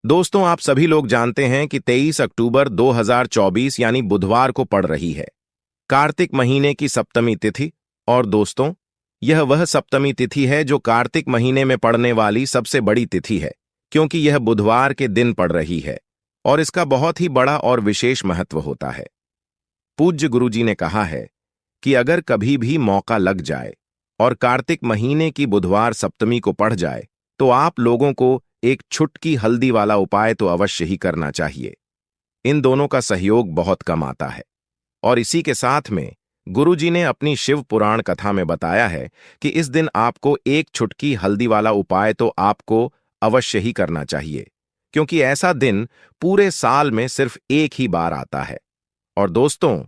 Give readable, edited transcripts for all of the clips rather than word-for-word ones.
दोस्तों, आप सभी लोग जानते हैं कि 23 अक्टूबर 2024 यानी बुधवार को पड़ रही है कार्तिक महीने की सप्तमी तिथि। और दोस्तों, यह वह सप्तमी तिथि है जो कार्तिक महीने में पड़ने वाली सबसे बड़ी तिथि है, क्योंकि यह बुधवार के दिन पड़ रही है और इसका बहुत ही बड़ा और विशेष महत्व होता है। पूज्य गुरुजी ने कहा है कि अगर कभी भी मौका लग जाए और कार्तिक महीने की बुधवार सप्तमी को पड़ जाए तो आप लोगों को एक छुटकी हल्दी वाला उपाय तो अवश्य ही करना चाहिए। इन दोनों का सहयोग बहुत कम आता है। और इसी के साथ में गुरुजी ने अपनी शिव पुराण कथा में बताया है कि इस दिन आपको एक छुटकी हल्दी वाला उपाय तो आपको अवश्य ही करना चाहिए, क्योंकि ऐसा दिन पूरे साल में सिर्फ एक ही बार आता है। और दोस्तों,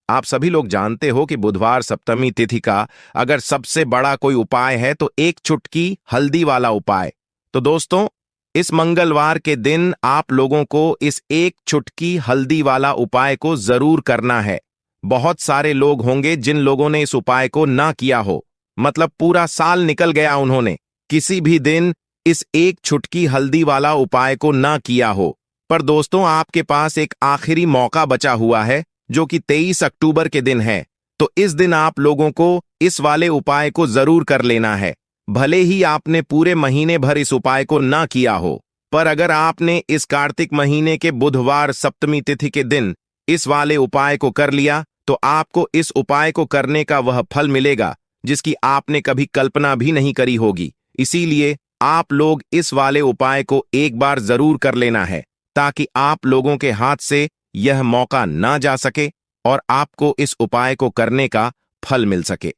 आप सभी लोग जानते हो कि बुधवार सप्तमी तिथि का अगर सबसे बड़ा कोई उपाय है तो एक चुटकी हल्दी वाला उपाय। तो दोस्तों, इस मंगलवार के दिन आप लोगों को इस एक चुटकी हल्दी वाला उपाय को जरूर करना है। बहुत सारे लोग होंगे जिन लोगों ने इस उपाय को ना किया हो, मतलब पूरा साल निकल गया उन्होंने किसी भी दिन इस एक चुटकी हल्दी वाला उपाय को ना किया हो। पर दोस्तों, आपके पास एक आखिरी मौका बचा हुआ है जो कि 23 अक्टूबर के दिन है। तो इस दिन आप लोगों को इस वाले उपाय को जरूर कर लेना है। भले ही आपने पूरे महीने भर इस उपाय को ना किया हो, पर अगर आपने इस कार्तिक महीने के बुधवार सप्तमी तिथि के दिन इस वाले उपाय को कर लिया तो आपको इस उपाय को करने का वह फल मिलेगा जिसकी आपने कभी कल्पना भी नहीं करी होगी। इसीलिए आप लोग इस वाले उपाय को एक बार जरूर कर लेना है, ताकि आप लोगों के हाथ से यह मौका ना जा सके और आपको इस उपाय को करने का फल मिल सके।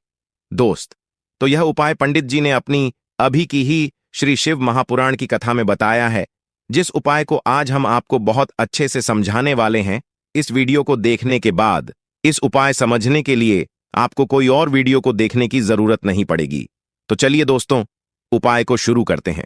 दोस्त, तो यह उपाय पंडित जी ने अपनी अभी की ही श्री शिव महापुराण की कथा में बताया है, जिस उपाय को आज हम आपको बहुत अच्छे से समझाने वाले हैं। इस वीडियो को देखने के बाद इस उपाय समझने के लिए आपको कोई और वीडियो को देखने की जरूरत नहीं पड़ेगी। तो चलिए दोस्तों, उपाय को शुरू करते हैं।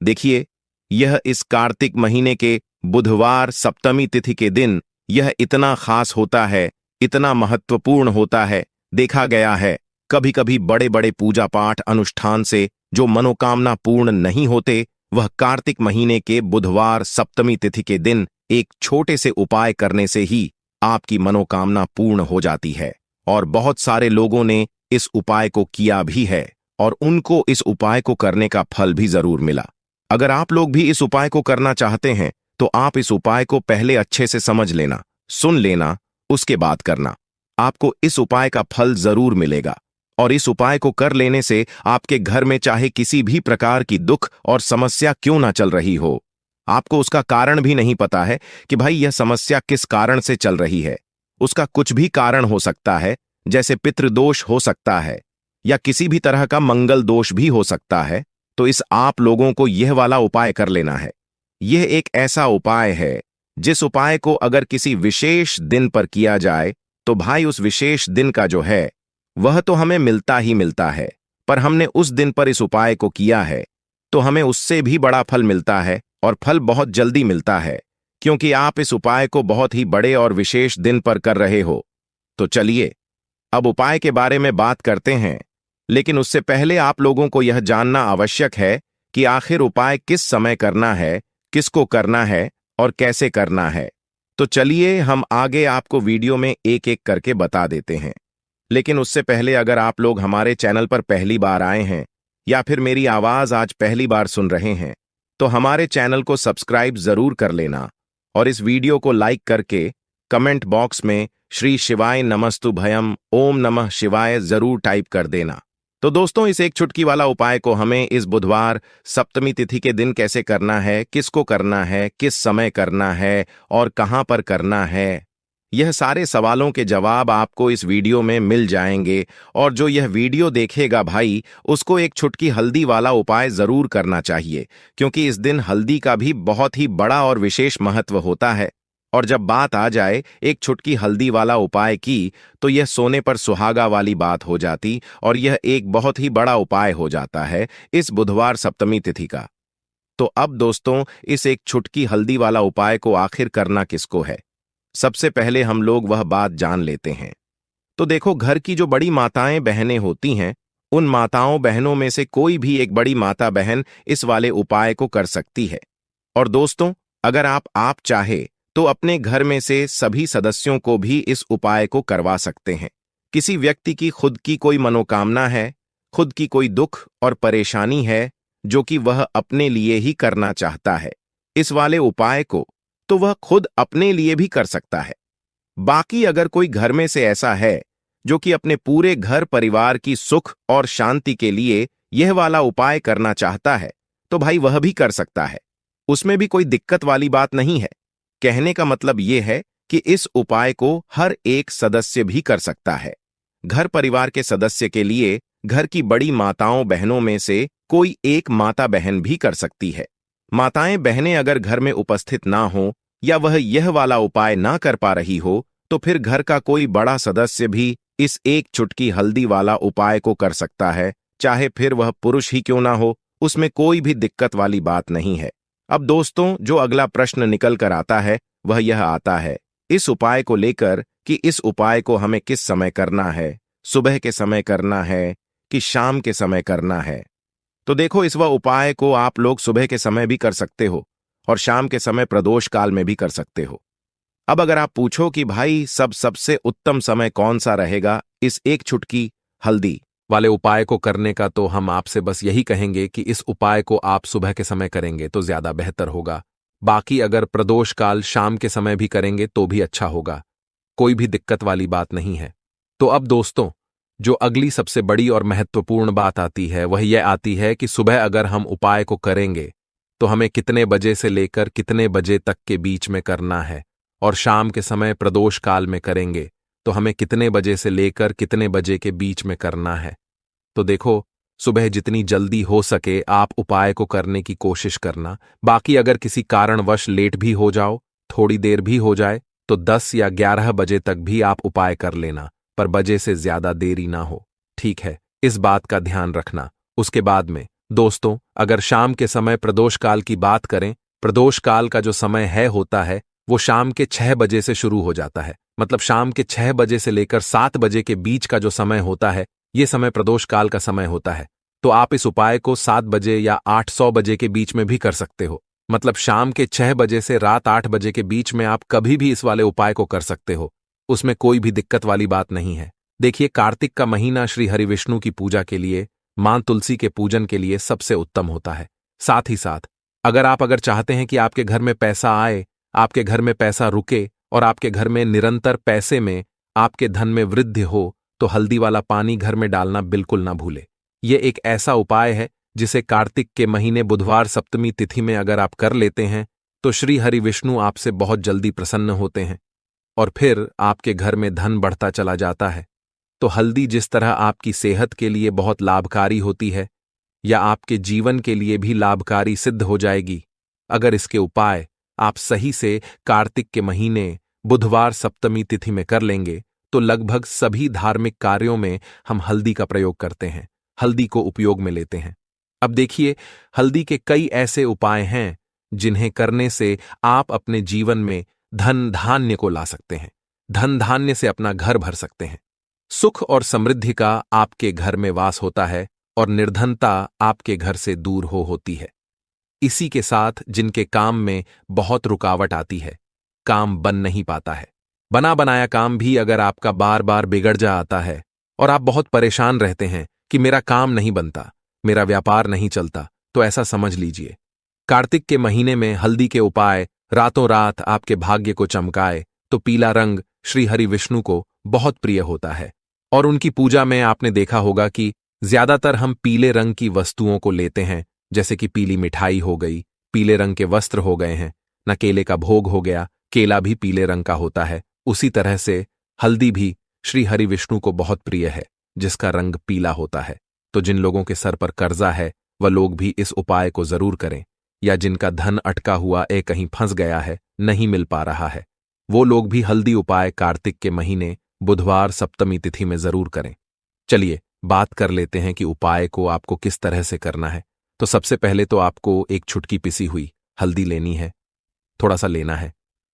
देखिए, यह इस कार्तिक महीने के बुधवार सप्तमी तिथि के दिन यह इतना खास होता है, इतना महत्वपूर्ण होता है। देखा गया है कभी कभी बड़े बड़े पूजा पाठ अनुष्ठान से जो मनोकामना पूर्ण नहीं होते, वह कार्तिक महीने के बुधवार सप्तमी तिथि के दिन एक छोटे से उपाय करने से ही आपकी मनोकामना पूर्ण हो जाती है। और बहुत सारे लोगों ने इस उपाय को किया भी है और उनको इस उपाय को करने का फल भी जरूर मिला। अगर आप लोग भी इस उपाय को करना चाहते हैं तो आप इस उपाय को पहले अच्छे से समझ लेना, सुन लेना, उसके बाद करना। आपको इस उपाय का फल जरूर मिलेगा। और इस उपाय को कर लेने से आपके घर में चाहे किसी भी प्रकार की दुख और समस्या क्यों ना चल रही हो, आपको उसका कारण भी नहीं पता है कि भाई यह समस्या किस कारण से चल रही है। उसका कुछ भी कारण हो सकता है, जैसे पितृदोष हो सकता है या किसी भी तरह का मंगल दोष भी हो सकता है। तो इस आप लोगों को यह वाला उपाय कर लेना है। यह एक ऐसा उपाय है जिस उपाय को अगर किसी विशेष दिन पर किया जाए तो भाई उस विशेष दिन का जो है वह तो हमें मिलता ही मिलता है, पर हमने उस दिन पर इस उपाय को किया है तो हमें उससे भी बड़ा फल मिलता है और फल बहुत जल्दी मिलता है, क्योंकि आप इस उपाय को बहुत ही बड़े और विशेष दिन पर कर रहे हो। तो चलिए अब उपाय के बारे में बात करते हैं, लेकिन उससे पहले आप लोगों को यह जानना आवश्यक है कि आखिर उपाय किस समय करना है, किसको करना है और कैसे करना है। तो चलिए हम आगे आपको वीडियो में एक एक करके बता देते हैं। लेकिन उससे पहले अगर आप लोग हमारे चैनल पर पहली बार आए हैं या फिर मेरी आवाज आज पहली बार सुन रहे हैं तो हमारे चैनल को सब्सक्राइब जरूर कर लेना और इस वीडियो को लाइक करके कमेंट बॉक्स में श्री शिवाय नमस्तुभयम ओम नमः शिवाय जरूर टाइप कर देना। तो दोस्तों, इस एक चुटकी वाला उपाय को हमें इस बुधवार सप्तमी तिथि के दिन कैसे करना है, किसको करना है, किस समय करना है और कहां पर करना है, यह सारे सवालों के जवाब आपको इस वीडियो में मिल जाएंगे। और जो यह वीडियो देखेगा भाई, उसको एक चुटकी हल्दी वाला उपाय जरूर करना चाहिए, क्योंकि इस दिन हल्दी का भी बहुत ही बड़ा और विशेष महत्व होता है। और जब बात आ जाए एक चुटकी हल्दी वाला उपाय की, तो यह सोने पर सुहागा वाली बात हो जाती और यह एक बहुत ही बड़ा उपाय हो जाता है इस बुधवार सप्तमी तिथि का। तो अब दोस्तों, इस एक चुटकी हल्दी वाला उपाय को आखिर करना किसको है, सबसे पहले हम लोग वह बात जान लेते हैं। तो देखो, घर की जो बड़ी माताएं बहनें होती हैं, उन माताओं बहनों में से कोई भी एक बड़ी माता बहन इस वाले उपाय को कर सकती है। और दोस्तों, अगर आप चाहे तो अपने घर में से सभी सदस्यों को भी इस उपाय को करवा सकते हैं। किसी व्यक्ति की खुद की कोई मनोकामना है, खुद की कोई दुख और परेशानी है जो कि वह अपने लिए ही करना चाहता है, इस वाले उपाय को तो वह खुद अपने लिए भी कर सकता है। बाकी अगर कोई घर में से ऐसा है जो कि अपने पूरे घर परिवार की सुख और शांति के लिए यह वाला उपाय करना चाहता है, तो भाई वह भी कर सकता है। उसमें भी कोई दिक्कत वाली बात नहीं है। कहने का मतलब यह है कि इस उपाय को हर एक सदस्य भी कर सकता है। घर परिवार के सदस्य के लिए घर की बड़ी माताओं बहनों में से कोई एक माता बहन भी कर सकती है। माताएं बहनें अगर घर में उपस्थित ना हो या वह यह वाला उपाय ना कर पा रही हो, तो फिर घर का कोई बड़ा सदस्य भी इस एक चुटकी हल्दी वाला उपाय को कर सकता है, चाहे फिर वह पुरुष ही क्यों ना हो। उसमें कोई भी दिक्कत वाली बात नहीं है। अब दोस्तों, जो अगला प्रश्न निकल कर आता है वह यह आता है इस उपाय को लेकर कि इस उपाय को हमें किस समय करना है, सुबह के समय करना है कि शाम के समय करना है। तो देखो, इस वह उपाय को आप लोग सुबह के समय भी कर सकते हो और शाम के समय प्रदोष काल में भी कर सकते हो। अब अगर आप पूछो कि भाई सबसे उत्तम समय कौन सा रहेगा इस एक चुटकी हल्दी वाले उपाय को करने का, तो हम आपसे बस यही कहेंगे कि इस उपाय को आप सुबह के समय करेंगे तो ज्यादा बेहतर होगा। बाकी अगर प्रदोष काल शाम के समय भी करेंगे तो भी अच्छा होगा, कोई भी दिक्कत वाली बात नहीं है। तो अब दोस्तों, जो अगली सबसे बड़ी और महत्वपूर्ण बात आती है वह यह आती है कि सुबह अगर हम उपाय को करेंगे तो हमें कितने बजे से लेकर कितने बजे तक के बीच में करना है, और शाम के समय प्रदोष काल में करेंगे तो हमें कितने बजे से लेकर कितने बजे के बीच में करना है। तो देखो, सुबह जितनी जल्दी हो सके आप उपाय को करने की कोशिश करना। बाकी अगर किसी कारणवश लेट भी हो जाओ, थोड़ी देर भी हो जाए, तो 10 या 11 बजे तक भी आप उपाय कर लेना, पर बजे से ज्यादा देरी ना हो, ठीक है? इस बात का ध्यान रखना। उसके बाद में दोस्तों, अगर शाम के समय प्रदोष काल की बात करें, प्रदोष काल का जो समय होता है वो शाम के 6 बजे से शुरू हो जाता है। मतलब शाम के 6 बजे से लेकर 7 बजे के बीच का जो समय होता है, ये समय प्रदोष काल का समय होता है। तो आप इस उपाय को 7 बजे या 800 बजे के बीच में भी कर सकते हो। मतलब शाम के 6 बजे से रात 8 बजे के बीच में आप कभी भी इस वाले उपाय को कर सकते हो, उसमें कोई भी दिक्कत वाली बात नहीं है। देखिए, कार्तिक का महीना श्री हरि विष्णु की पूजा के लिए, मां तुलसी के पूजन के लिए सबसे उत्तम होता है। साथ ही साथ अगर चाहते हैं कि आपके घर में पैसा आए, आपके घर में पैसा रुके और आपके घर में निरंतर पैसे में, आपके धन में वृद्धि हो, तो हल्दी वाला पानी घर में डालना बिल्कुल ना भूले। यह एक ऐसा उपाय है जिसे कार्तिक के महीने बुधवार सप्तमी तिथि में अगर आप कर लेते हैं तो श्री हरि विष्णु आपसे बहुत जल्दी प्रसन्न होते हैं और फिर आपके घर में धन बढ़ता चला जाता है। तो हल्दी जिस तरह आपकी सेहत के लिए बहुत लाभकारी होती है या आपके जीवन के लिए भी लाभकारी सिद्ध हो जाएगी, अगर इसके उपाय आप सही से कार्तिक के महीने बुधवार सप्तमी तिथि में कर लेंगे तो लगभग सभी धार्मिक कार्यों में हम हल्दी का प्रयोग करते हैं, हल्दी को उपयोग में लेते हैं। अब देखिए, हल्दी के कई ऐसे उपाय हैं जिन्हें करने से आप अपने जीवन में धन धान्य को ला सकते हैं, धन धान्य से अपना घर भर सकते हैं। सुख और समृद्धि का आपके घर में वास होता है और निर्धनता आपके घर से दूर होती है। इसी के साथ जिनके काम में बहुत रुकावट आती है, काम बन नहीं पाता है, बना बनाया काम भी अगर आपका बार बार बिगड़ जाता है और आप बहुत परेशान रहते हैं कि मेरा काम नहीं बनता, मेरा व्यापार नहीं चलता, तो ऐसा समझ लीजिए, कार्तिक के महीने में हल्दी के उपाय रातों रात आपके भाग्य को चमकाए तो पीला रंग श्री हरि विष्णु को बहुत प्रिय होता है। और उनकी पूजा में आपने देखा होगा कि ज्यादातर हम पीले रंग की वस्तुओं को लेते हैं, जैसे कि पीली मिठाई हो गई, पीले रंग के वस्त्र हो गए हैं, न केले का भोग हो गया, केला भी पीले रंग का होता है। उसी तरह से हल्दी भी श्री हरि विष्णु को बहुत प्रिय है, जिसका रंग पीला होता है। तो जिन लोगों के सर पर कर्जा है वह लोग भी इस उपाय को जरूर करें, या जिनका धन अटका हुआ कहीं फंस गया है, नहीं मिल पा रहा है, वो लोग भी हल्दी उपाय कार्तिक के महीने बुधवार सप्तमी तिथि में जरूर करें। चलिए बात कर लेते हैं कि उपाय को आपको किस तरह से करना है। तो सबसे पहले तो आपको एक छुटकी पिसी हुई हल्दी लेनी है, थोड़ा सा लेना है।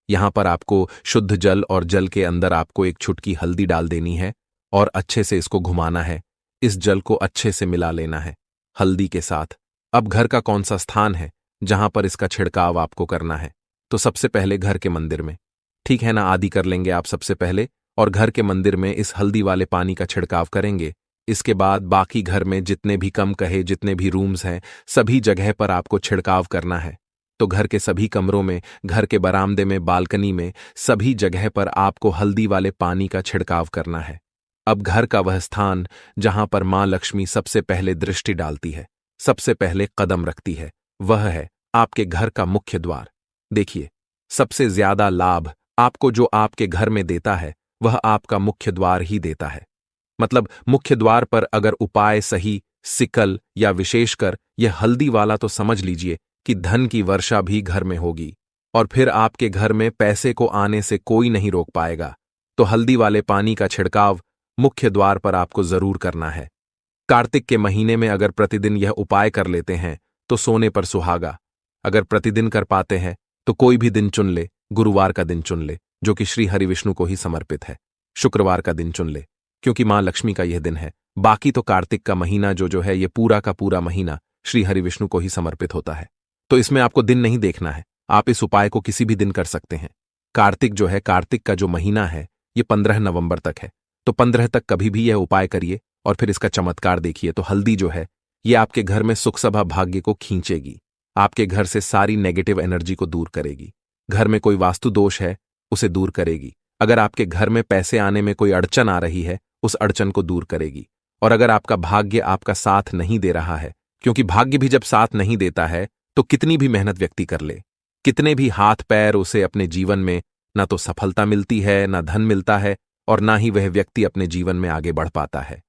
यहां पर आपको शुद्ध जल और जल के अंदर आपको एक छुटकी हल्दी डाल देनी है और अच्छे से इसको घुमाना है। इस जल को अच्छे से मिला लेना है हल्दी के साथ। अब घर का कौन सा स्थान है जहां पर इसका छिड़काव आपको करना है, तो सबसे पहले घर के मंदिर में, ठीक है ना, आदि कर लेंगे आप सबसे पहले, और घर के मंदिर में इस हल्दी वाले पानी का छिड़काव करेंगे। इसके बाद बाकी घर में जितने भी कम कहे जितने भी रूम्स हैं सभी जगह पर आपको छिड़काव करना है। तो घर के सभी कमरों में, घर के बरामदे में, बालकनी में, सभी जगह पर आपको हल्दी वाले पानी का छिड़काव करना है। अब घर का वह स्थान जहां पर मां लक्ष्मी सबसे पहले दृष्टि डालती है, सबसे पहले कदम रखती है, वह है आपके घर का मुख्य द्वार। देखिए, सबसे ज्यादा लाभ आपको जो आपके घर में देता है वह आपका मुख्य द्वार ही देता है। मतलब मुख्य द्वार पर अगर उपाय सही, सिकल या विशेषकर यह हल्दी वाला, तो समझ लीजिए कि धन की वर्षा भी घर में होगी और फिर आपके घर में पैसे को आने से कोई नहीं रोक पाएगा। तो हल्दी वाले पानी का छिड़काव मुख्य द्वार पर आपको जरूर करना है। कार्तिक के महीने में अगर प्रतिदिन यह उपाय कर लेते हैं तो सोने पर सुहागा। अगर प्रतिदिन कर पाते हैं तो कोई भी दिन चुन ले, गुरुवार का दिन चुन ले जो कि श्री हरि विष्णु को ही समर्पित है, शुक्रवार का दिन चुन ले क्योंकि मां लक्ष्मी का यह दिन है। बाकी तो कार्तिक का महीना जो है ये पूरा का पूरा महीना श्री हरि विष्णु को ही समर्पित होता है। तो इसमें आपको दिन नहीं देखना है, आप इस उपाय को किसी भी दिन कर सकते हैं। कार्तिक जो है, कार्तिक का जो महीना है ये 15 नवंबर तक है, तो 15 तक कभी भी यह उपाय करिए और फिर इसका चमत्कार देखिए। तो हल्दी जो है ये आपके घर में सुख सभा भाग्य को खींचेगी, आपके घर से सारी नेगेटिव एनर्जी को दूर करेगी। घर में कोई वास्तु दोष है उसे दूर करेगी। अगर आपके घर में पैसे आने में कोई अड़चन आ रही है उस अड़चन को दूर करेगी। और अगर आपका भाग्य आपका साथ नहीं दे रहा है, क्योंकि भाग्य भी जब साथ नहीं देता है तो कितनी भी मेहनत व्यक्ति कर ले, कितने भी हाथ पैर उसे अपने जीवन में ना तो सफलता मिलती है, ना धन मिलता है और ना ही वह व्यक्ति अपने जीवन में आगे बढ़ पाता है।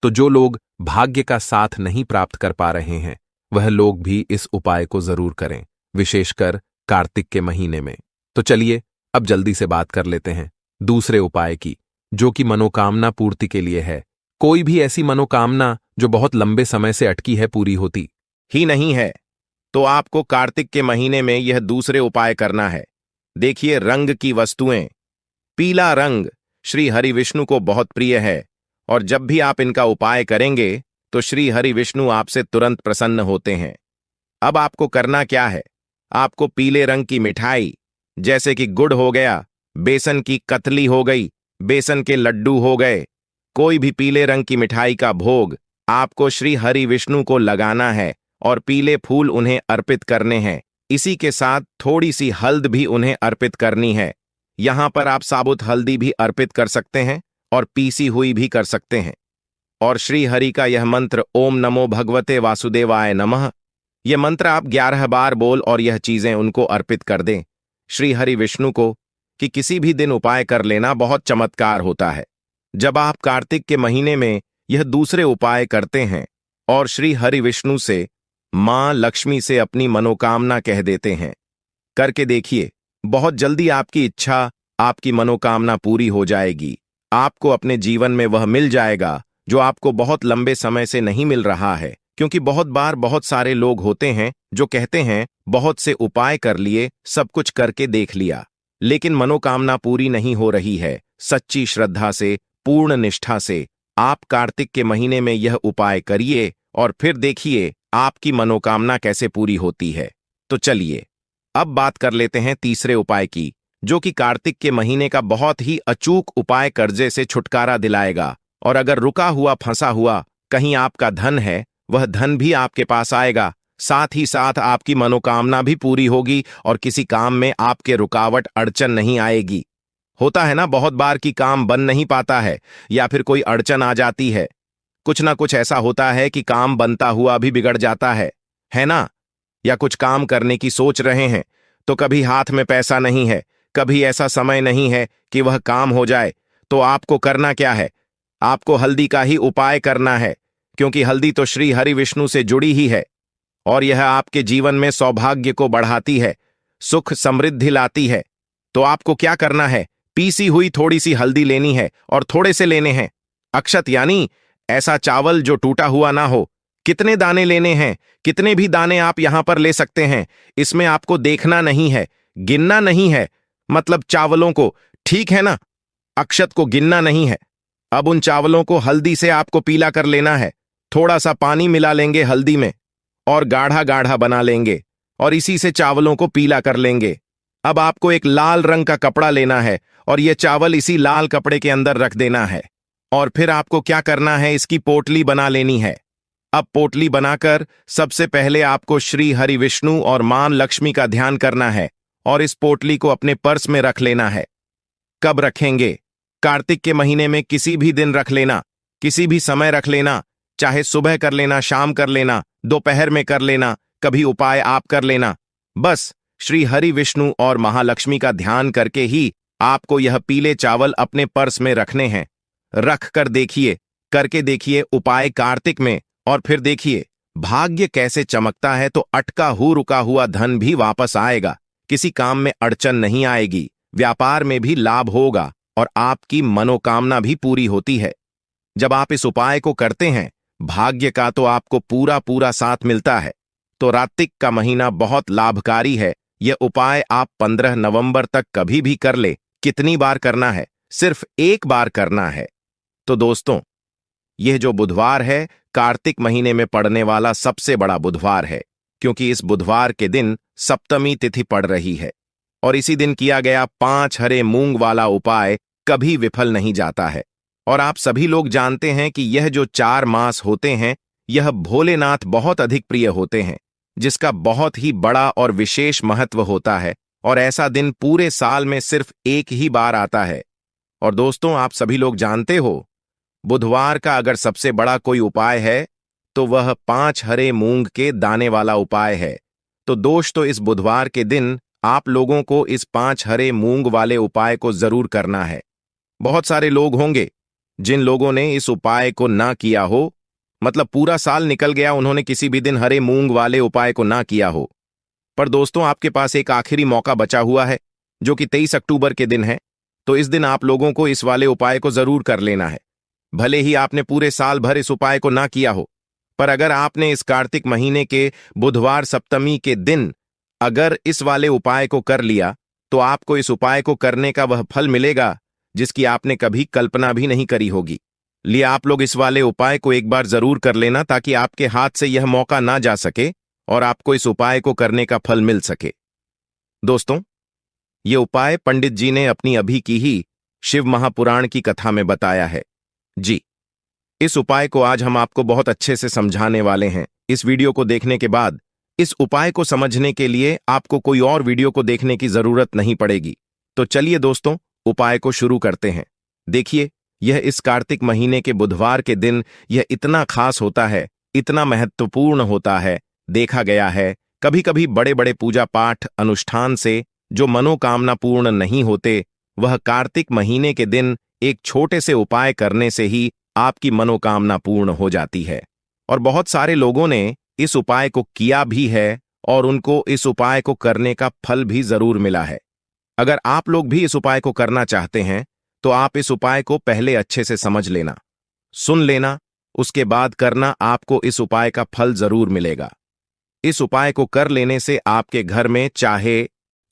तो जो लोग भाग्य का साथ नहीं प्राप्त कर पा रहे हैं वह लोग भी इस उपाय को जरूर करें, विशेषकर कार्तिक के महीने में। तो चलिए अब जल्दी से बात कर लेते हैं दूसरे उपाय की, जो कि मनोकामना पूर्ति के लिए है। कोई भी ऐसी मनोकामना जो बहुत लंबे समय से अटकी है पूरी होती ही नहीं है तो आपको कार्तिक के महीने में यह दूसरे उपाय करना है। देखिए, रंग की वस्तुएं, पीला रंग श्री हरि विष्णु को बहुत प्रिय है और जब भी आप इनका उपाय करेंगे तो श्री हरि विष्णु आपसे तुरंत प्रसन्न होते हैं। अब आपको करना क्या है, आपको पीले रंग की मिठाई जैसे कि गुड़ हो गया, बेसन की कतली हो गई, बेसन के लड्डू हो गए, कोई भी पीले रंग की मिठाई का भोग आपको श्री हरि विष्णु को लगाना है और पीले फूल उन्हें अर्पित करने हैं। इसी के साथ थोड़ी सी हल्द भी उन्हें अर्पित करनी है। यहां पर आप साबुत हल्दी भी अर्पित कर सकते हैं और पीसी हुई भी कर सकते हैं। और श्री हरि का यह मंत्र ओम नमो भगवते वासुदेवाय नमः, यह मंत्र आप 11 बार बोल और यह चीजें उनको अर्पित कर दें श्री हरि विष्णु को, कि किसी भी दिन उपाय कर लेना बहुत चमत्कार होता है। जब आप कार्तिक के महीने में यह दूसरे उपाय करते हैं और श्री हरि विष्णु से, मां लक्ष्मी से अपनी मनोकामना कह देते हैं, करके देखिए, बहुत जल्दी आपकी इच्छा, आपकी मनोकामना पूरी हो जाएगी। आपको अपने जीवन में वह मिल जाएगा जो आपको बहुत लंबे समय से नहीं मिल रहा है। क्योंकि बहुत बार बहुत सारे लोग होते हैं जो कहते हैं बहुत से उपाय कर लिए, सब कुछ करके देख लिया, लेकिन मनोकामना पूरी नहीं हो रही है। सच्ची श्रद्धा से, पूर्ण निष्ठा से आप कार्तिक के महीने में यह उपाय करिए और फिर देखिए आपकी मनोकामना कैसे पूरी होती है। तो चलिए अब बात कर लेते हैं तीसरे उपाय की, जो कि कार्तिक के महीने का बहुत ही अचूक उपाय कर्जे से छुटकारा दिलाएगा। और अगर रुका हुआ फंसा हुआ कहीं आपका धन है, वह धन भी आपके पास आएगा, साथ ही साथ आपकी मनोकामना भी पूरी होगी और किसी काम में आपके रुकावट अड़चन नहीं आएगी। होता है ना बहुत बार कि काम बन नहीं पाता है या फिर कोई अड़चन आ जाती है, कुछ ना कुछ ऐसा होता है कि काम बनता हुआ भी बिगड़ जाता है ना? या कुछ काम करने की सोच रहे हैं तो कभी हाथ में पैसा नहीं है, कभी ऐसा समय नहीं है कि वह काम हो जाए। तो आपको करना क्या है, आपको हल्दी का ही उपाय करना है, क्योंकि हल्दी तो श्री हरि विष्णु से जुड़ी ही है और यह आपके जीवन में सौभाग्य को बढ़ाती है, सुख समृद्धि लाती है। तो आपको क्या करना है, पीसी हुई थोड़ी सी हल्दी लेनी है और थोड़े से लेने हैं अक्षत, यानी ऐसा चावल जो टूटा हुआ ना हो। कितने दाने लेने हैं, कितने भी दाने आप यहां पर ले सकते हैं, इसमें आपको देखना नहीं है, गिनना नहीं है, मतलब चावलों को, ठीक है ना, अक्षत को गिनना नहीं है। अब उन चावलों को हल्दी से आपको पीला कर लेना है, थोड़ा सा पानी मिला लेंगे हल्दी में और गाढ़ा गाढ़ा बना लेंगे और इसी से चावलों को पीला कर लेंगे। अब आपको एक लाल रंग का कपड़ा लेना है और यह चावल इसी लाल कपड़े के अंदर रख देना है। और फिर आपको क्या करना है, इसकी पोटली बना लेनी है। अब पोटली बनाकर सबसे पहले आपको श्री हरि विष्णु और मां लक्ष्मी का ध्यान करना है और इस पोटली को अपने पर्स में रख लेना है। कब रखेंगे? कार्तिक के महीने में किसी भी दिन रख लेना, किसी भी समय रख लेना, चाहे सुबह कर लेना, शाम कर लेना, दोपहर में कर लेना, कभी उपाय आप कर लेना। बस श्री हरि विष्णु और महालक्ष्मी का ध्यान करके ही आपको यह पीले चावल अपने पर्स में रखने हैं। रख कर देखिए, करके देखिए उपाय कार्तिक में, और फिर देखिए भाग्य कैसे चमकता है। तो अटका रुका हुआ धन भी वापस आएगा, किसी काम में अड़चन नहीं आएगी, व्यापार में भी लाभ होगा और आपकी मनोकामना भी पूरी होती है। जब आप इस उपाय को करते हैं, भाग्य का तो आपको पूरा पूरा साथ मिलता है। तो कार्तिक का महीना बहुत लाभकारी है। यह उपाय आप 15 नवंबर तक कभी भी कर ले। कितनी बार करना है? सिर्फ एक बार करना है। तो दोस्तों, यह जो बुधवार है, कार्तिक महीने में पड़ने वाला सबसे बड़ा बुधवार है, क्योंकि इस बुधवार के दिन सप्तमी तिथि पड़ रही है और इसी दिन किया गया 5 हरे मूंग वाला उपाय कभी विफल नहीं जाता है। और आप सभी लोग जानते हैं कि यह जो 4 मास होते हैं, यह भोलेनाथ बहुत अधिक प्रिय होते हैं, जिसका बहुत ही बड़ा और विशेष महत्व होता है। और ऐसा दिन पूरे साल में सिर्फ एक ही बार आता है। और दोस्तों, आप सभी लोग जानते हो, बुधवार का अगर सबसे बड़ा कोई उपाय है तो वह 5 हरे मूंग के दाने वाला उपाय है। तो दोस्तों, इस बुधवार के दिन आप लोगों को इस 5 हरे मूंग वाले उपाय को जरूर करना है। बहुत सारे लोग होंगे जिन लोगों ने इस उपाय को ना किया हो, मतलब पूरा साल निकल गया, उन्होंने किसी भी दिन हरे मूंग वाले उपाय को ना किया हो। पर दोस्तों, आपके पास एक आखिरी मौका बचा हुआ है, जो कि 23 अक्टूबर के दिन है। तो इस दिन आप लोगों को इस वाले उपाय को जरूर कर लेना है। भले ही आपने पूरे साल भर इस उपाय को ना किया हो, पर अगर आपने इस कार्तिक महीने के बुधवार सप्तमी के दिन अगर इस वाले उपाय को कर लिया, तो आपको इस उपाय को करने का वह फल मिलेगा जिसकी आपने कभी कल्पना भी नहीं करी होगी। लिए आप लोग इस वाले उपाय को एक बार जरूर कर लेना, ताकि आपके हाथ से यह मौका ना जा सके और आपको इस उपाय को करने का फल मिल सके। दोस्तों, यह उपाय पंडित जी ने अपनी अभी की ही शिव महापुराण की कथा में बताया है। जी, इस उपाय को आज हम आपको बहुत अच्छे से समझाने वाले हैं। इस वीडियो को देखने के बाद इस उपाय को समझने के लिए आपको कोई और वीडियो को देखने की जरूरत नहीं पड़ेगी। तो चलिए दोस्तों, उपाय को शुरू करते हैं। देखिए, यह इस कार्तिक महीने के बुधवार के दिन यह इतना खास होता है, इतना महत्वपूर्ण होता है। देखा गया है, कभी कभी बड़े बड़े पूजा पाठ अनुष्ठान से जो मनोकामना पूर्ण नहीं होते, वह कार्तिक महीने के दिन एक छोटे से उपाय करने से ही आपकी मनोकामना पूर्ण हो जाती है। और बहुत सारे लोगों ने इस उपाय को किया भी है और उनको इस उपाय को करने का फल भी जरूर मिला है। अगर आप लोग भी इस उपाय को करना चाहते हैं, तो आप इस उपाय को पहले अच्छे से समझ लेना, सुन लेना, उसके बाद करना। आपको इस उपाय का फल जरूर मिलेगा। इस उपाय को कर लेने से आपके घर में चाहे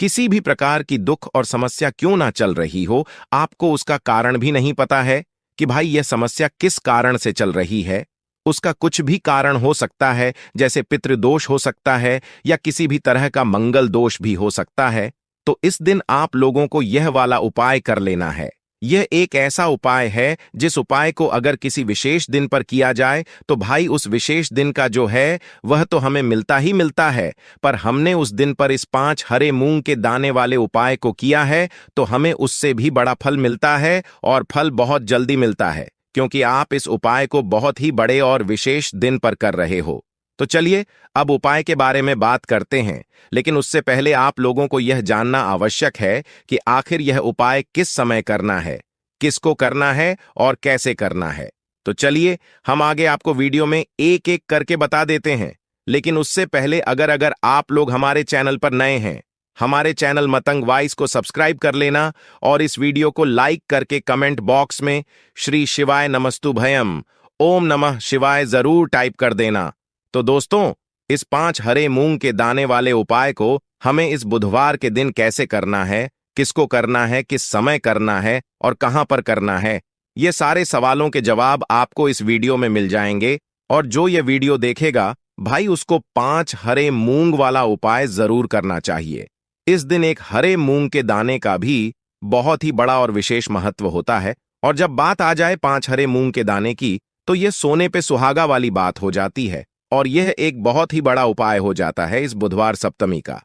किसी भी प्रकार की दुख और समस्या क्यों ना चल रही हो, आपको उसका कारण भी नहीं पता है कि भाई यह समस्या किस कारण से चल रही है। उसका कुछ भी कारण हो सकता है, जैसे पितृदोष हो सकता है या किसी भी तरह का मंगल दोष भी हो सकता है। तो इस दिन आप लोगों को यह वाला उपाय कर लेना है। यह एक ऐसा उपाय है जिस उपाय को अगर किसी विशेष दिन पर किया जाए, तो भाई उस विशेष दिन का जो है वह तो हमें मिलता ही मिलता है। पर हमने उस दिन पर इस 5 हरे मूंग के दाने वाले उपाय को किया है, तो हमें उससे भी बड़ा फल मिलता है, और फल बहुत जल्दी मिलता है, क्योंकि आप इस उपाय को बहुत ही बड़े और विशेष दिन पर कर रहे हो। तो चलिए अब उपाय के बारे में बात करते हैं, लेकिन उससे पहले आप लोगों को यह जानना आवश्यक है कि आखिर यह उपाय किस समय करना है, किसको करना है और कैसे करना है। तो चलिए हम आगे आपको वीडियो में एक एक करके बता देते हैं। लेकिन उससे पहले अगर आप लोग हमारे चैनल पर नए हैं, हमारे चैनल मतंग वॉइस को सब्सक्राइब कर लेना और इस वीडियो को लाइक करके कमेंट बॉक्स में श्री शिवाय नमस्तुभयम, ओम नमः शिवाय जरूर टाइप कर देना। तो दोस्तों, इस 5 हरे मूंग के दाने वाले उपाय को हमें इस बुधवार के दिन कैसे करना है, किसको करना है, किस समय करना है और कहां पर करना है, ये सारे सवालों के जवाब आपको इस वीडियो में मिल जाएंगे। और जो ये वीडियो देखेगा भाई, उसको 5 हरे मूंग वाला उपाय जरूर करना चाहिए। इस दिन एक हरे मूंग के दाने का भी बहुत ही बड़ा और विशेष महत्व होता है। और जब बात आ जाए 5 हरे मूंग के दाने की, तो यह सोने पे सुहागा वाली बात हो जाती है और यह एक बहुत ही बड़ा उपाय हो जाता है इस बुधवार सप्तमी का।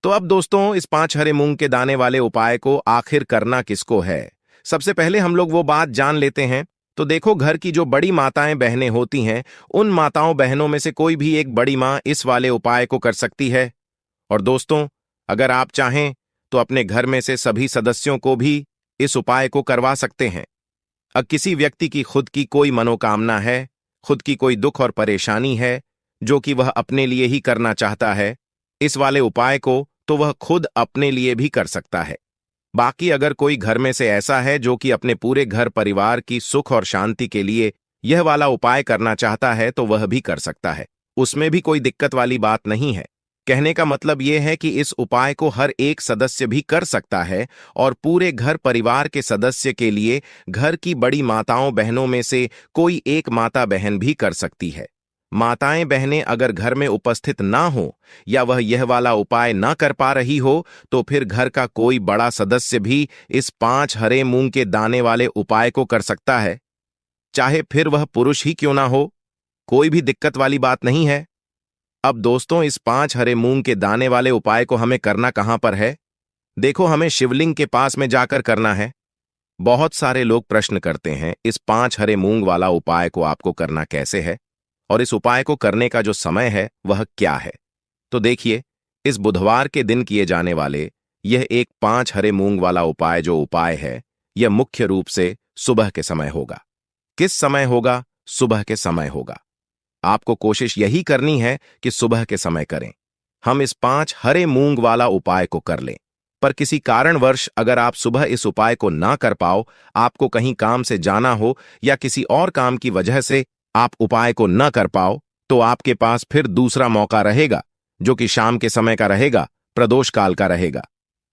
तो अब दोस्तों, इस 5 हरे मूंग के दाने वाले उपाय को आखिर करना किसको है? सबसे पहले हम लोग वो बात जान लेते हैं। तो देखो, घर की जो बड़ी माताएं बहनें होती हैं, उन माताओं बहनों में से कोई भी एक बड़ी मां इस वाले उपाय को कर सकती है। और दोस्तों, अगर आप चाहें तो अपने घर में से सभी सदस्यों को भी इस उपाय को करवा सकते हैं। अब किसी व्यक्ति की खुद की कोई मनोकामना है, खुद की कोई दुख और परेशानी है जो कि वह अपने लिए ही करना चाहता है, इस वाले उपाय को तो वह खुद अपने लिए भी कर सकता है। बाकी अगर कोई घर में से ऐसा है जो कि अपने पूरे घर परिवार की सुख और शांति के लिए यह वाला उपाय करना चाहता है, तो वह भी कर सकता है। उसमें भी कोई दिक्कत वाली बात नहीं है। कहने का मतलब यह है कि इस उपाय को हर एक सदस्य भी कर सकता है और पूरे घर परिवार के सदस्य के लिए घर की बड़ी माताओं बहनों में से कोई एक माता बहन भी कर सकती है। माताएं बहनें अगर घर में उपस्थित ना हो या वह यह वाला उपाय ना कर पा रही हो, तो फिर घर का कोई बड़ा सदस्य भी इस 5 हरे मूंग के दाने वाले उपाय को कर सकता है, चाहे फिर वह पुरुष ही क्यों ना हो। कोई भी दिक्कत वाली बात नहीं है। अब दोस्तों, इस 5 हरे मूंग के दाने वाले उपाय को हमें करना कहां पर है? देखो, हमें शिवलिंग के पास में जाकर करना है। बहुत सारे लोग प्रश्न करते हैं, इस 5 हरे मूंग वाला उपाय को आपको करना कैसे है और इस उपाय को करने का जो समय है वह क्या है? तो देखिए, इस बुधवार के दिन किए जाने वाले यह एक 5 हरे मूंग वाला उपाय जो उपाय है, यह मुख्य रूप से सुबह के समय होगा। किस समय होगा? सुबह के समय होगा। आपको कोशिश यही करनी है कि सुबह के समय करें। हम इस 5 हरे मूंग वाला उपाय को कर लें। पर किसी कारणवश अगर आप सुबह इस उपाय को ना कर पाओ, आपको कहीं काम से जाना हो या किसी और काम की वजह से आप उपाय को न कर पाओ, तो आपके पास फिर दूसरा मौका रहेगा जो कि शाम के समय का रहेगा, प्रदोष काल का रहेगा।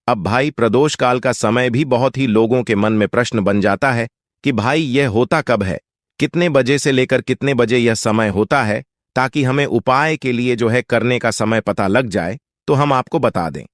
अब भाई, प्रदोष काल का समय भी बहुत ही लोगों के मन में प्रश्न बन जाता है कि भाई यह होता कब है, कितने बजे से लेकर कितने बजे यह समय होता है, ताकि हमें उपाय के लिए जो है करने का समय पता लग जाए तो हम आपको बता दें।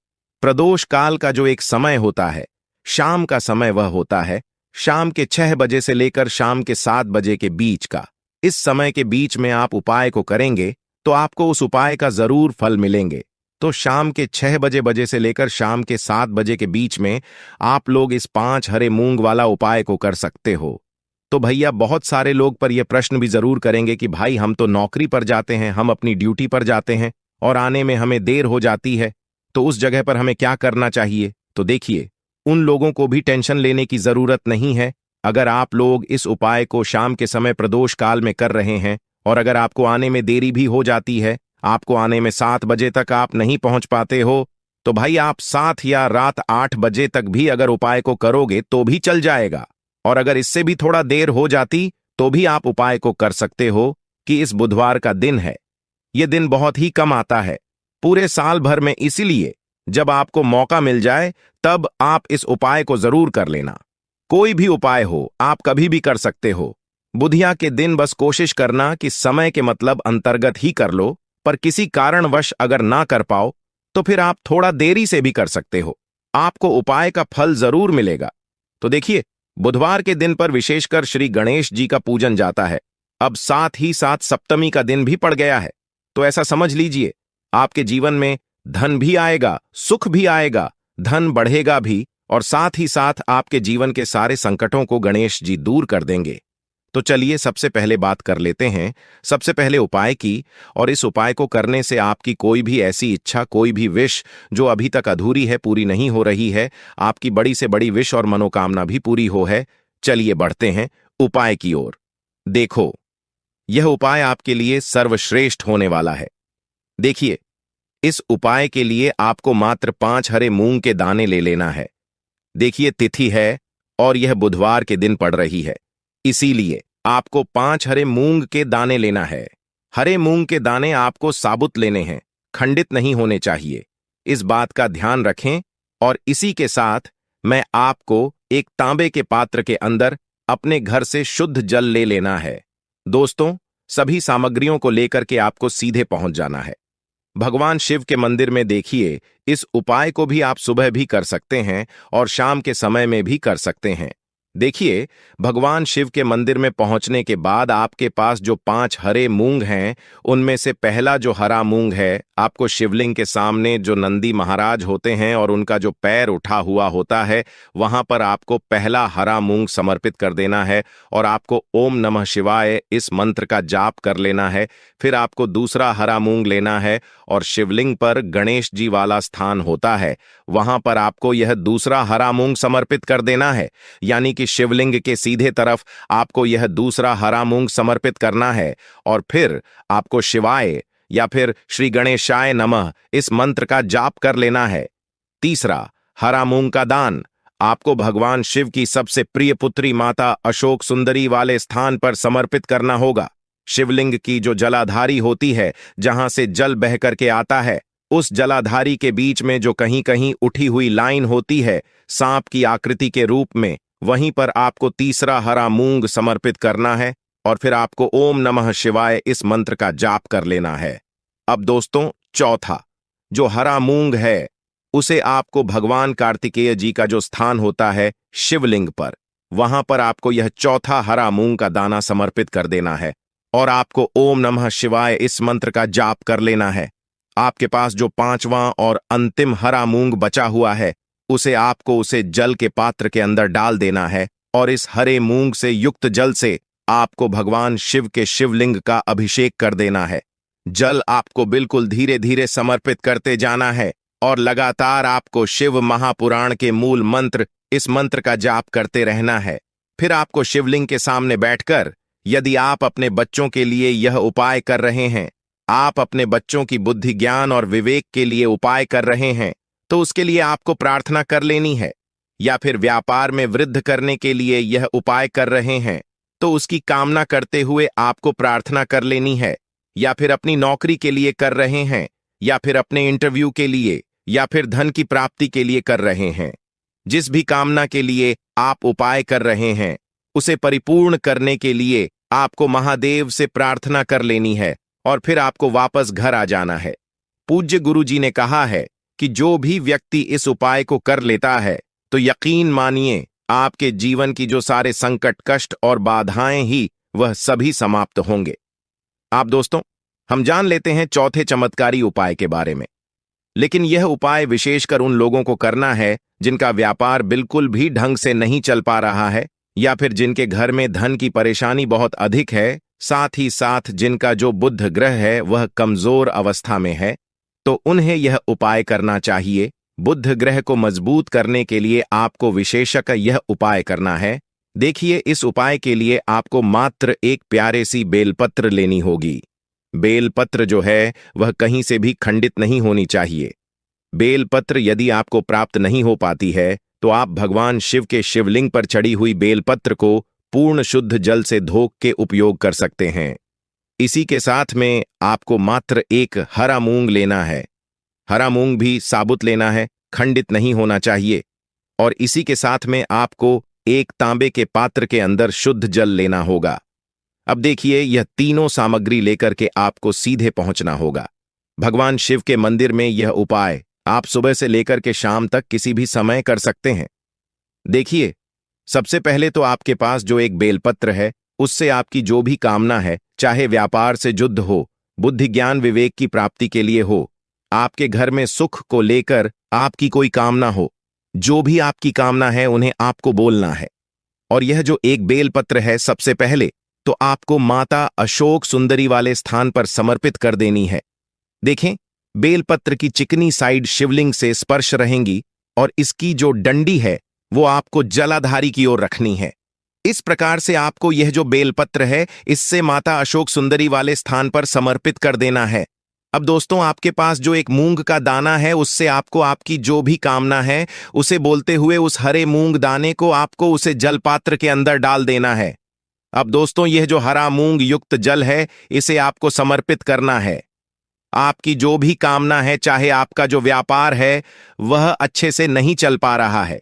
प्रदोष काल का जो एक समय होता है, शाम का समय, वह होता है शाम के 6 बजे से लेकर शाम के 7 बजे के बीच का। इस समय के बीच में आप उपाय को करेंगे तो आपको उस उपाय का जरूर फल मिलेंगे। तो शाम के 6 बजे से लेकर शाम के 7 बजे के बीच में आप लोग इस 5 हरे मूंग वाला उपाय को कर सकते हो। तो भैया, बहुत सारे लोग पर यह प्रश्न भी जरूर करेंगे कि भाई, हम तो नौकरी पर जाते हैं, हम अपनी ड्यूटी पर जाते हैं और आने में हमें देर हो जाती है, तो उस जगह पर हमें क्या करना चाहिए? तो देखिए, उन लोगों को भी टेंशन लेने की जरूरत नहीं है। अगर आप लोग इस उपाय को शाम के समय प्रदोष काल में कर रहे हैं और अगर आपको आने में देरी भी हो जाती है, आपको आने में 7 बजे तक आप नहीं पहुंच पाते हो, तो भाई आप 7 या रात 8 बजे तक भी अगर उपाय को करोगे तो भी चल जाएगा। और अगर इससे भी थोड़ा देर हो जाती तो भी आप उपाय को कर सकते हो कि इस बुधवार का दिन है, यह दिन बहुत ही कम आता है पूरे साल भर में, इसीलिए जब आपको मौका मिल जाए तब आप इस उपाय को जरूर कर लेना। कोई भी उपाय हो, आप कभी भी कर सकते हो। बुधिया के दिन बस कोशिश करना कि समय के मतलब अंतर्गत ही कर लो, पर किसी कारणवश अगर ना कर पाओ तो फिर आप थोड़ा देरी से भी कर सकते हो, आपको उपाय का फल जरूर मिलेगा। तो देखिए, बुधवार के दिन पर विशेषकर श्री गणेश जी का पूजन जाता है। अब साथ ही साथ सप्तमी का दिन भी पड़ गया है, तो ऐसा समझ लीजिए आपके जीवन में धन भी आएगा, सुख भी आएगा, धन बढ़ेगा भी और साथ ही साथ आपके जीवन के सारे संकटों को गणेश जी दूर कर देंगे। तो चलिए सबसे पहले बात कर लेते हैं सबसे पहले उपाय की। और इस उपाय को करने से आपकी कोई भी ऐसी इच्छा, कोई भी विश जो अभी तक अधूरी है, पूरी नहीं हो रही है, आपकी बड़ी से बड़ी विश और मनोकामना भी पूरी हो है। चलिए बढ़ते हैं उपाय की ओर। देखो, यह उपाय आपके लिए सर्वश्रेष्ठ होने वाला है। देखिए, इस उपाय के लिए आपको मात्र 5 हरे मूंग के दाने ले लेना है। देखिए, तिथि है और यह बुधवार के दिन पड़ रही है, इसीलिए आपको 5 हरे मूंग के दाने लेना है। हरे मूंग के दाने आपको साबुत लेने हैं, खंडित नहीं होने चाहिए, इस बात का ध्यान रखें। और इसी के साथ मैं आपको एक तांबे के पात्र के अंदर अपने घर से शुद्ध जल ले लेना है। दोस्तों, सभी सामग्रियों को लेकर के आपको सीधे पहुंच जाना है। भगवान शिव के मंदिर में देखिए, इस उपाय को भी आप सुबह भी कर सकते हैं और शाम के समय में भी कर सकते हैं। देखिए, भगवान शिव के मंदिर में पहुंचने के बाद आपके पास जो 5 हरे मूंग हैं, उनमें से पहला जो हरा मूंग है, आपको शिवलिंग के सामने जो नंदी महाराज होते हैं और उनका जो पैर उठा हुआ होता है, वहां पर आपको पहला हरा मूंग समर्पित कर देना है और आपको ओम नमः शिवाय इस मंत्र का जाप कर लेना है। फिर आपको दूसरा हरा मूंग लेना है और शिवलिंग पर गणेश जी वाला स्थान होता है, वहां पर आपको यह दूसरा हरा मूंग समर्पित कर देना है। यानी कि शिवलिंग के सीधे तरफ आपको यह दूसरा हरा मूंग समर्पित करना है और फिर आपको शिवाय या फिर श्री गणेशाय नमः इस मंत्र का जाप कर लेना है। तीसरा, हरा मूंग का दान आपको भगवान शिव की सबसे प्रिय पुत्री माता अशोक सुंदरी वाले स्थान पर समर्पित करना होगा। शिवलिंग की जो जलाधारी होती है, जहां से जल बह करके आता है, उस जलाधारी के बीच में जो कहीं कहीं उठी हुई लाइन होती है सांप की आकृति के रूप में, वहीं पर आपको तीसरा हरा मूंग समर्पित करना है और फिर आपको ओम नमः शिवाय इस मंत्र का जाप कर लेना है। अब दोस्तों, चौथा जो हरा मूंग है, उसे आपको भगवान कार्तिकेय जी का जो स्थान होता है शिवलिंग पर, वहां पर आपको यह चौथा हरा मूंग का दाना समर्पित कर देना है और आपको ओम नमः शिवाय इस मंत्र का जाप कर लेना है। आपके पास जो 5वां और अंतिम हरा मूंग बचा हुआ है, उसे जल के पात्र के अंदर डाल देना है और इस हरे मूंग से युक्त जल से आपको भगवान शिव के शिवलिंग का अभिषेक कर देना है। जल आपको बिल्कुल धीरे धीरे समर्पित करते जाना है और लगातार आपको शिव महापुराण के मूल मंत्र, इस मंत्र का जाप करते रहना है। फिर आपको शिवलिंग के सामने बैठकर, यदि आप अपने बच्चों के लिए यह उपाय कर रहे हैं, आप अपने बच्चों की बुद्धि ज्ञान और विवेक के लिए उपाय कर रहे हैं, तो उसके लिए आपको प्रार्थना कर लेनी है। या फिर व्यापार में वृद्धि करने के लिए यह उपाय कर रहे हैं, तो उसकी कामना करते हुए आपको प्रार्थना कर लेनी है। या फिर अपनी नौकरी के लिए कर रहे हैं, या फिर अपने इंटरव्यू के लिए, या फिर धन की प्राप्ति के लिए कर रहे हैं, जिस भी कामना के लिए आप उपाय कर रहे हैं, उसे परिपूर्ण करने के लिए आपको महादेव से प्रार्थना कर लेनी है और फिर आपको वापस घर आ जाना है। पूज्य गुरु जी ने कहा है कि जो भी व्यक्ति इस उपाय को कर लेता है, तो यकीन मानिए आपके जीवन की जो सारे संकट, कष्ट और बाधाएं ही वह सभी समाप्त होंगे। आप दोस्तों, हम जान लेते हैं चौथे चमत्कारी उपाय के बारे में। लेकिन यह उपाय विशेषकर उन लोगों को करना है जिनका व्यापार बिल्कुल भी ढंग से नहीं चल पा रहा है, या फिर जिनके घर में धन की परेशानी बहुत अधिक है, साथ ही साथ जिनका जो बुध ग्रह है वह कमजोर अवस्था में है, तो उन्हें यह उपाय करना चाहिए। बुध ग्रह को मजबूत करने के लिए आपको विशेषकर यह उपाय करना है। देखिए, इस उपाय के लिए आपको मात्र एक प्यारे सी बेलपत्र लेनी होगी। बेलपत्र जो है वह कहीं से भी खंडित नहीं होनी चाहिए। बेलपत्र यदि आपको प्राप्त नहीं हो पाती है, तो आप भगवान शिव के शिवलिंग पर चढ़ी हुई बेलपत्र को पूर्ण शुद्ध जल से धो के उपयोग कर सकते हैं। इसी के साथ में आपको मात्र एक हरा मूंग लेना है। हरा मूंग भी साबुत लेना है, खंडित नहीं होना चाहिए। और इसी के साथ में आपको एक तांबे के पात्र के अंदर शुद्ध जल लेना होगा। अब देखिए, यह तीनों सामग्री लेकर के आपको सीधे पहुंचना होगा भगवान शिव के मंदिर में। यह उपाय आप सुबह से लेकर के शाम तक किसी भी समय कर सकते हैं। देखिए, सबसे पहले तो आपके पास जो एक बेलपत्र है, उससे आपकी जो भी कामना है, चाहे व्यापार से युद्ध हो, बुद्धि ज्ञान विवेक की प्राप्ति के लिए हो, आपके घर में सुख को लेकर आपकी कोई कामना हो, जो भी आपकी कामना है उन्हें आपको बोलना है। और यह जो एक बेलपत्र है, सबसे पहले तो आपको माता अशोक सुंदरी वाले स्थान पर समर्पित कर देनी है। देखें, बेलपत्र की चिकनी साइड शिवलिंग से स्पर्श रहेंगी और इसकी जो डंडी है वो आपको जलाधारी की ओर रखनी है। इस प्रकार से आपको यह जो बेलपत्र है, इससे माता अशोक सुंदरी वाले स्थान पर समर्पित कर देना है। अब दोस्तों, आपके पास जो एक मूंग का दाना है, उससे आपको आपकी जो भी कामना है उसे बोलते हुए उस हरे मूंग दाने को आपको उसे जलपात्र के अंदर डाल देना है। अब दोस्तों, यह जो हरा मूंग युक्त जल है, इसे आपको समर्पित करना है। आपकी जो भी कामना है, चाहे आपका जो व्यापार है वह अच्छे से नहीं चल पा रहा है,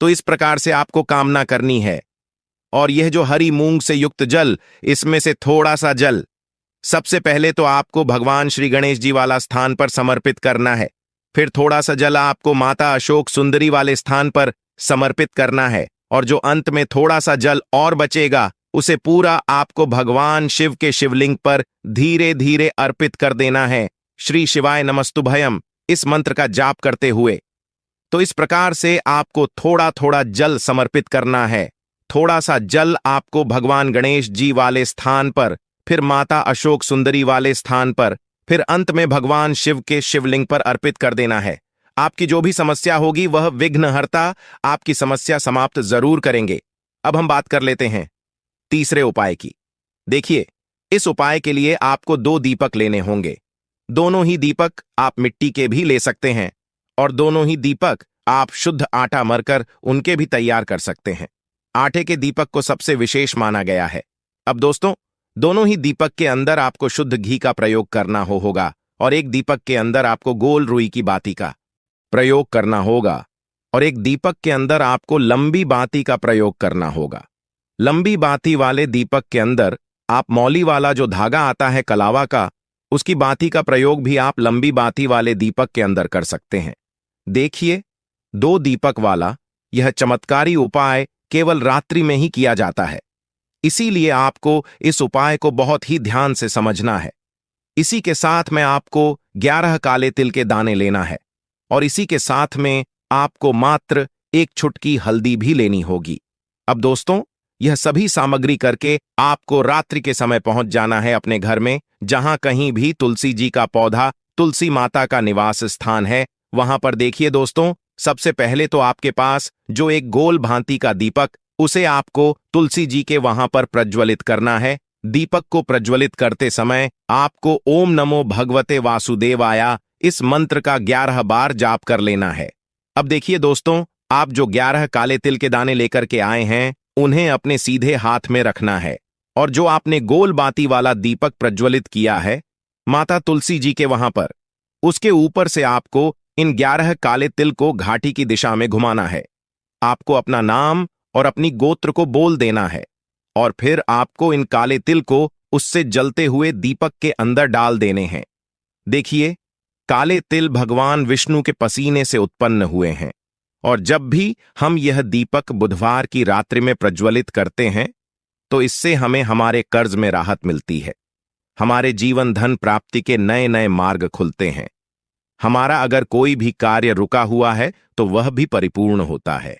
तो इस प्रकार से आपको कामना करनी है। और यह जो हरी मूंग से युक्त जल, इसमें से थोड़ा सा जल सबसे पहले तो आपको भगवान श्री गणेश जी वाला स्थान पर समर्पित करना है। फिर थोड़ा सा जल आपको माता अशोक सुंदरी वाले स्थान पर समर्पित करना है, और जो अंत में थोड़ा सा जल और बचेगा उसे पूरा आपको भगवान शिव के शिवलिंग पर धीरे धीरे अर्पित कर देना है, श्री शिवाय नमस्तुभयम इस मंत्र का जाप करते हुए। तो इस प्रकार से आपको थोड़ा थोड़ा जल समर्पित करना है। थोड़ा सा जल आपको भगवान गणेश जी वाले स्थान पर, फिर माता अशोक सुंदरी वाले स्थान पर, फिर अंत में भगवान शिव के शिवलिंग पर अर्पित कर देना है। आपकी जो भी समस्या होगी वह विघ्नहर्ता आपकी समस्या समाप्त जरूर करेंगे। अब हम बात कर लेते हैं तीसरे उपाय की। देखिए, इस उपाय के लिए आपको 2 दीपक लेने होंगे। दोनों ही दीपक आप मिट्टी के भी ले सकते हैं, और दोनों ही दीपक आप शुद्ध आटा मरकर उनके भी तैयार कर सकते हैं। आटे के दीपक को सबसे विशेष माना गया है। अब दोस्तों, दोनों ही दीपक के अंदर आपको शुद्ध घी का प्रयोग करना होगा, और एक दीपक के अंदर आपको गोल रुई की बाती का प्रयोग करना होगा, और एक दीपक के अंदर आपको लंबी बाती का प्रयोग करना होगा। लंबी बाती वाले दीपक के अंदर आप मौली वाला जो धागा आता है कलावा का, उसकी बाती का प्रयोग भी आप लंबी बाती वाले दीपक के अंदर कर सकते हैं। देखिए, 2 दीपक वाला यह चमत्कारी उपाय केवल रात्रि में ही किया जाता है, इसीलिए आपको इस उपाय को बहुत ही ध्यान से समझना है। इसी के साथ में आपको 11 काले तिल के दाने लेना है, और इसी के साथ में आपको मात्र 1 चुटकी हल्दी भी लेनी होगी। अब दोस्तों, यह सभी सामग्री करके आपको रात्रि के समय पहुंच जाना है अपने घर में, जहां कहीं भी तुलसी जी का पौधा, तुलसी माता का निवास स्थान है, वहां पर देखिए दोस्तों, सबसे पहले तो आपके पास जो एक गोल भांति का दीपक, उसे आपको तुलसी जी के वहां पर प्रज्वलित करना है। दीपक को प्रज्वलित करते समय आपको ओम नमो भगवते वासुदेवाय इस मंत्र का 11 बार जाप कर लेना है। अब देखिए दोस्तों, आप जो 11 काले तिल के दाने लेकर के आए हैं, उन्हें अपने सीधे हाथ में रखना है, और जो आपने गोल बाती वाला दीपक प्रज्वलित किया है माता तुलसी जी के वहां पर, उसके ऊपर से आपको इन 11 काले तिल को घाटी की दिशा में घुमाना है। आपको अपना नाम और अपनी गोत्र को बोल देना है, और फिर आपको इन काले तिल को उससे जलते हुए दीपक के अंदर डाल देने हैं। देखिए, काले तिल भगवान विष्णु के पसीने से उत्पन्न हुए हैं, और जब भी हम यह दीपक बुधवार की रात्रि में प्रज्वलित करते हैं, तो इससे हमें हमारे कर्ज में राहत मिलती है, हमारे जीवन धन प्राप्ति के नए नए मार्ग खुलते हैं। हमारा अगर कोई भी कार्य रुका हुआ है तो वह भी परिपूर्ण होता है।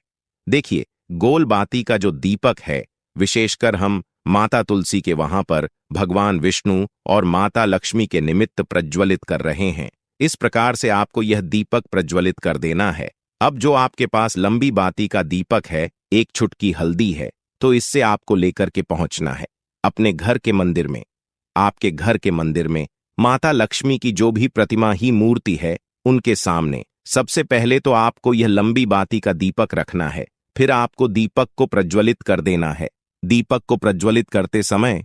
देखिए, गोल बाती का जो दीपक है, विशेषकर हम माता तुलसी के वहां पर भगवान विष्णु और माता लक्ष्मी के निमित्त प्रज्वलित कर रहे हैं। इस प्रकार से आपको यह दीपक प्रज्वलित कर देना है। अब जो आपके पास लंबी बाती का दीपक है, 1 चुटकी हल्दी है, तो इससे आपको लेकर के पहुंचना है अपने घर के मंदिर में। आपके घर के मंदिर में माता लक्ष्मी की जो भी प्रतिमा ही मूर्ति है, उनके सामने सबसे पहले तो आपको यह लंबी बाती का दीपक रखना है। फिर आपको दीपक को प्रज्वलित कर देना है। दीपक को प्रज्वलित करते समय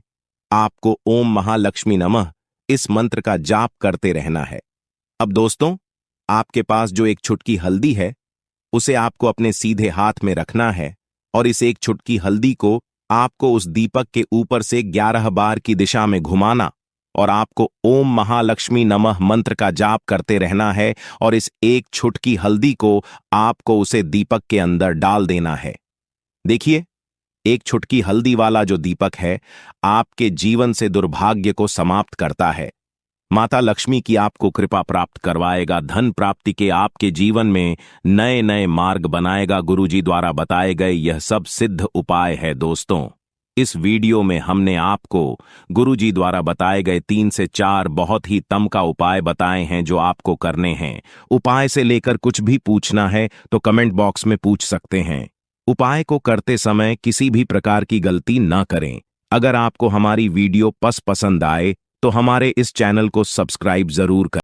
आपको ओम महालक्ष्मी नमः इस मंत्र का जाप करते रहना है। अब दोस्तों, आपके पास जो 1 चुटकी हल्दी है, उसे आपको अपने सीधे हाथ में रखना है, और इस 1 चुटकी हल्दी को आपको उस दीपक के ऊपर से 11 बार की दिशा में घुमाना, और आपको ओम महालक्ष्मी नमः मंत्र का जाप करते रहना है, और इस 1 चुटकी हल्दी को आपको उसे दीपक के अंदर डाल देना है। देखिए, 1 चुटकी हल्दी वाला जो दीपक है, आपके जीवन से दुर्भाग्य को समाप्त करता है। माता लक्ष्मी की आपको कृपा प्राप्त करवाएगा, धन प्राप्ति के आपके जीवन में नए नए मार्ग बनाएगा। गुरुजी द्वारा बताए गए यह सब सिद्ध उपाय है। दोस्तों, इस वीडियो में हमने आपको गुरुजी द्वारा बताए गए 3 से 4 बहुत ही तम का उपाय बताए हैं, जो आपको करने हैं। उपाय से लेकर कुछ भी पूछना है तो कमेंट बॉक्स में पूछ सकते हैं। उपाय को करते समय किसी भी प्रकार की गलती न करें। अगर आपको हमारी वीडियो पसंद आए तो हमारे इस चैनल को सब्सक्राइब जरूर करें।